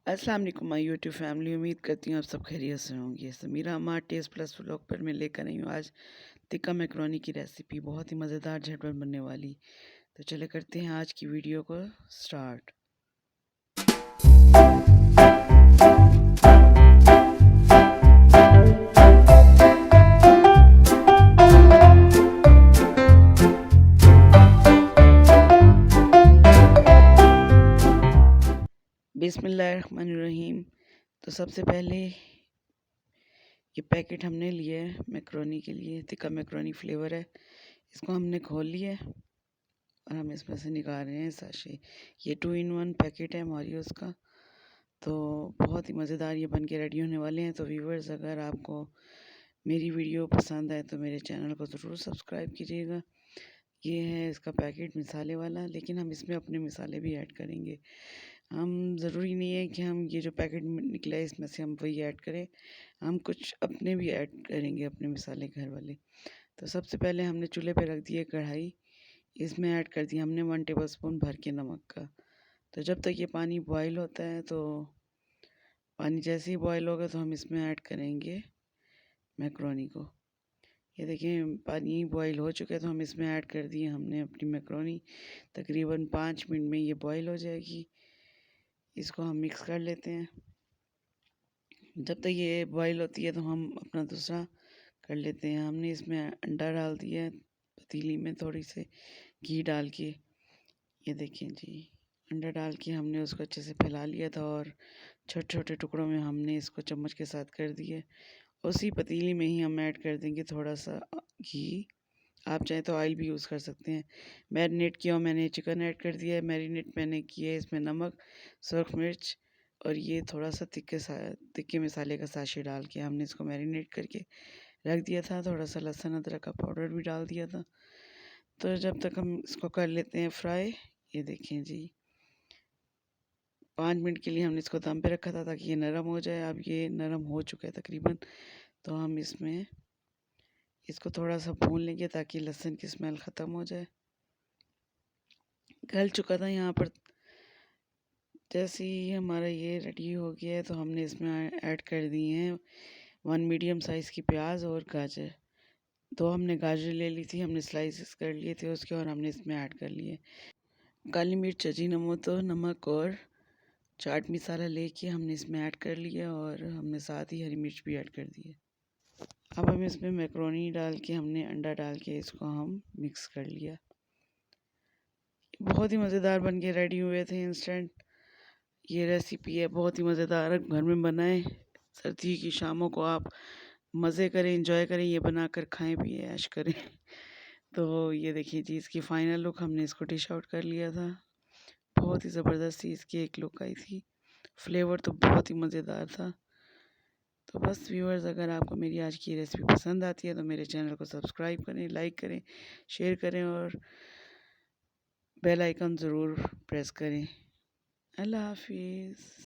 अस्सलाम वालेकुम my YouTube family. उम्मीद करती हूँ आप सब खैरियत से होंगे। समीरा अम्मा टेस्ट प्लस व्लॉग पर मैं लेकर आई हूँ आज टिक्का मैकरोनी की रेसिपी। बहुत ही मज़ेदार झटपट बनने वाली। तो चले करते हैं आज की वीडियो को स्टार्ट। बिस्मिल्लाहिर्रहमानिर्रहीम। तो सबसे पहले ये पैकेट हमने लिया है मैकरोनी के लिए, टिक्का मैकरोनी फ्लेवर है। इसको हमने खोल लिया है और हम इसमें से निकाल रहे हैं साशे। ये 2 in 1 पैकेट है मारियोस का। तो बहुत ही मज़ेदार ये बन के रेडी होने वाले हैं। तो व्यूवर्स, अगर आपको मेरी वीडियो पसंद आए तो मेरे चैनल को ज़रूर सब्सक्राइब कीजिएगा। ये है इसका पैकेट मिसाले वाला, लेकिन हम इसमें अपने मिसाले भी ऐड करेंगे। हम ज़रूरी नहीं है कि हम ये जो पैकेट निकला है इसमें से हम वही ऐड करें, हम कुछ अपने भी ऐड करेंगे, अपने मिसाले घर वाले। तो सबसे पहले हमने चूल्हे पे रख दिया कढ़ाई। इसमें ऐड कर दिया हमने 1 टेबल स्पून भर के नमक का। तो जब तक ये पानी बॉयल होता है, तो पानी जैसे ही बॉयल होगा तो हम इसमें ऐड करेंगे मैकरोनी को। ये देखिए पानी बॉयल हो चुका है, तो हम इसमें ऐड कर दिए हमने अपनी मैकरोनी। तकरीबन 5 मिनट में ये बॉयल हो जाएगी। इसको हम मिक्स कर लेते हैं। जब तक ये बॉयल होती है तो हम अपना दूसरा कर लेते हैं। हमने इसमें अंडा डाल दिया है पतीली में, थोड़ी सी घी डाल के। ये देखें जी, अंडा डाल के हमने उसको अच्छे से फैला लिया था और छोटे छोटे टुकड़ों में हमने इसको चम्मच के साथ कर दिए। उसी पतीली में ही हम ऐड कर देंगे थोड़ा सा घी। आप चाहें तो ऑयल भी यूज़ कर सकते हैं। मैरिनेट किया हुआ मैंने चिकन ऐड कर दिया है। मैरिनेट मैंने किया है इसमें नमक, सुरख मिर्च और ये थोड़ा सा तिक्के मसाले का साशे डाल के हमने इसको मैरिनेट करके रख दिया था। थोड़ा सा लहसुन अदरक का पाउडर भी डाल दिया था। तो जब तक हम इसको कर लेते हैं फ्राई। ये देखें जी, 5 मिनट के लिए हमने इसको दम पे रखा था ताकि ये नरम हो जाए। अब ये नरम हो चुका है तकरीबन। तो हम इसमें इसको थोड़ा सा भून लेंगे ताकि लहसुन की स्मेल ख़त्म हो जाए। गल चुका था यहाँ पर। जैसे ही हमारा ये रेडी हो गया है तो हमने इसमें ऐड कर दिए हैं 1 मीडियम साइज़ की प्याज और गाजर। 2 हमने गाजर ले ली थी, हमने स्लाइसेस कर लिए थे उसके, और हमने इसमें ऐड कर लिए काली मिर्च, अजीनोमोटो, नमक और चाट मसाला लेके हमने इसमें ऐड कर लिया, और हमने साथ ही हरी मिर्च भी ऐड कर दी है। अब हम इसमें मैकरोनी डाल के हमने अंडा डाल के इसको हम मिक्स कर लिया। बहुत ही मज़ेदार बन के रेडी हुए थे इंस्टेंट। ये रेसिपी है बहुत ही मज़ेदार, घर में बनाएं। सर्दी की शामों को आप मज़े करें, एंजॉय करें, ये बनाकर खाएं पिए ऐश करें। तो ये देखिए जी, इसकी फ़ाइनल लुक हमने इसको डिश आउट कर लिया था। बहुत ही ज़बरदस्त सी इसकी एक लुक आई थी। फ्लेवर तो बहुत ही मज़ेदार था। तो बस व्यूअर्स, अगर आपको मेरी आज की रेसिपी पसंद आती है तो मेरे चैनल को सब्सक्राइब करें, लाइक करें, शेयर करें और बेल आइकन ज़रूर प्रेस करें। अल्लाह हाफिज़।